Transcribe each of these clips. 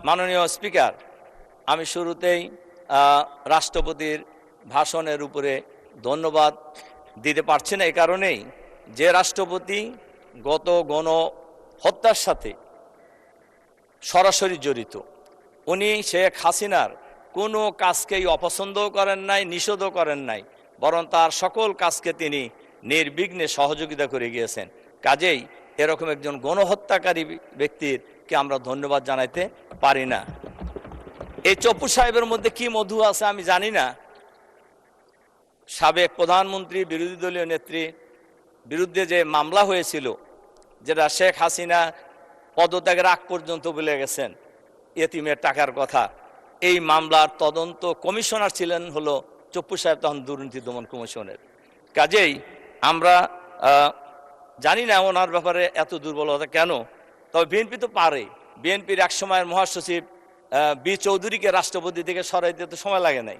মাননীয় স্পিকার, আমি শুরুতেই রাষ্ট্রপতির ভাষণের উপরে ধন্যবাদ দিতে পারছি না এই কারণেই যে রাষ্ট্রপতি গত গণহত্যার সাথে সরাসরি জড়িত। উনি শেখ হাসিনার কোনো কাজকেই অপছন্দও করেন নাই, নিষেধও করেন নাই, বরং তার সকল কাজকে তিনি নির্বিঘ্নে সহযোগিতা করে গিয়েছেন। কাজেই এরকম একজন গণহত্যাকারী ব্যক্তিরকে আমরা ধন্যবাদ জানাইতে পারি না। এই চপ্পু সাহেবের মধ্যে কি মধু আছে আমি জানি না। সাবেক প্রধানমন্ত্রী বিরোধী দলীয় নেত্রীর বিরুদ্ধে যে মামলা হয়েছিল, যেটা শেখ হাসিনা পদত্যাগের আগ পর্যন্ত বলে গেছেন এতিমের টাকার কথা, এই মামলার তদন্ত কমিশনার ছিলেন হলো চপ্পু সাহেব, তখন দুর্নীতি দমন কমিশনের। কাজেই আমরা জানি না ওনার ব্যাপারে এত দুর্বলতা কেন। তবে বিএনপি তো পারে। বিএনপির এক সময়ের মহাসচিব বি চৌধুরীকে রাষ্ট্রপতি থেকে সরাইতে তো সময় লাগে নাই,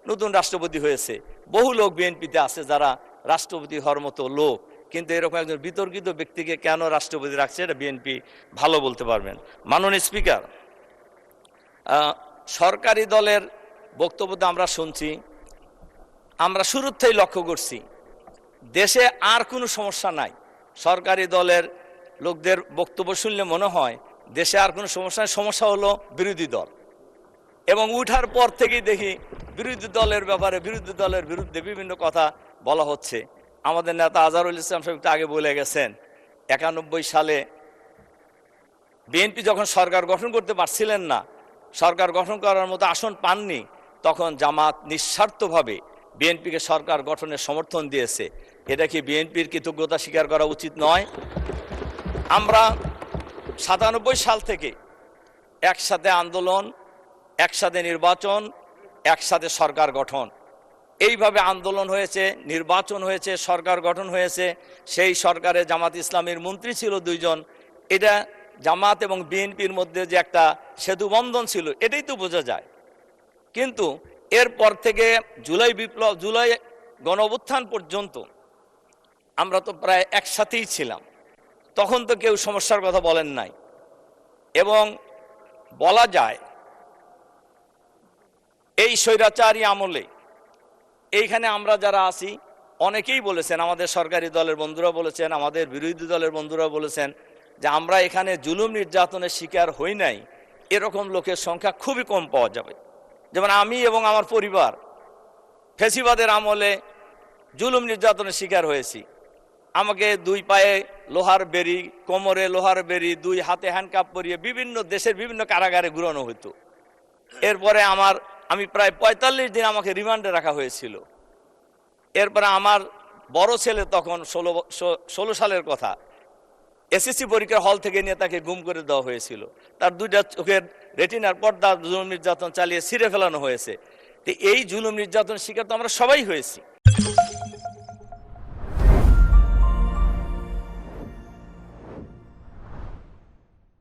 নতুন রাষ্ট্রপতি হয়েছে। বহু লোক বিএনপিতে আছে যারা রাষ্ট্রপতি হওয়ার মতো লোক, কিন্তু এরকম একজন বিতর্কিত ব্যক্তিকে কেন রাষ্ট্রপতি রাখছে এটা বিএনপি ভালো বলতে পারবেন। মাননীয় স্পিকার, সরকারি দলের বক্তব্যতে আমরা শুনছি, আমরা শুরুর থেকেই লক্ষ্য করছি দেশে আর কোনো সমস্যা নাই। সরকারি দলের লোকদের বক্তব্য শুনলে মনে হয় দেশে আর কোনো সমস্যা নাই, সমস্যা হলো বিরোধী দল। এবং উঠার পর থেকেই দেখি বিরোধী দলের ব্যাপারে, বিরোধী দলের বিরুদ্ধে বিভিন্ন কথা বলা হচ্ছে। আমাদের নেতা আজহারুল ইসলাম সাহেব একটু আগে বলে গেছেন, 91 সালে বিএনপি যখন সরকার গঠন করতে পারছিলেন না, সরকার গঠন করার মতো আসন পাননি, তখন জামাত নিঃস্বার্থভাবে বিএনপিকে সরকার গঠনের সমর্থন দিয়েছে। এটা কি বিএনপির কৃতজ্ঞতা স্বীকার করা উচিত নয়? আমরা 97 সাল থেকে একসাথে আন্দোলন, একসাথে নির্বাচন, একসাথে সরকার গঠন, এইভাবে আন্দোলন হয়েছে, নির্বাচন হয়েছে, সরকার গঠন হয়েছে। সেই সরকারে জামাত ইসলামীর মন্ত্রী ছিল 2 জন। এটা জামাত এবং বিএনপির মধ্যে যে একটা সেতুবন্ধন ছিল, এটাই তো বোঝা যায়। কিন্তু এরপর থেকে জুলাই বিপ্লব, জুলাই গণঅভ্যুত্থান পর্যন্ত আমরা তো প্রায় একসাথেই ছিলাম। তখন তো কেউ সমস্যার কথা বলেন নাই। এবং বলা যায় এই স্বৈরাচারী আমলে এইখানে আমরা যারা আছি অনেকেই বলেছেন, আমাদের সরকারি দলের বন্ধুরা বলেছেন, আমাদের বিরোধী দলের বন্ধুরা বলেছেন যে আমরা এখানে জুলুম নির্যাতনের শিকার হই নাই, এরকম লোকের সংখ্যা খুবই কম পাওয়া যাবে। যেমন আমি এবং আমার পরিবার ফ্যাসিবাদের আমলে জুলুম নির্যাতনের শিকার হয়েছি। আমাকে 2 পায়ে লোহার বেড়ি, কোমরে লোহার বেড়ি, 2 হাতে হ্যান্ডকাপ পরিয়ে বিভিন্ন দেশের বিভিন্ন কারাগারে ঘুরানো হতো। এরপরে আমি প্রায় 45 দিন আমাকে রিমান্ডে রাখা হয়েছিল। এরপরে আমার বড় ছেলে, তখন 16 সালের কথা, এসএসসি পরীক্ষার হল থেকে নিয়ে তাকে গুম করে দেওয়া হয়েছিল। তার 2টা চোখের রেটিনার পর্দা জুলুম নির্যাতন চালিয়ে ছিঁড়ে ফেলানো হয়েছে। তো এই জুলুম নির্যাতন শিকার তো আমরা সবাই হয়েছি।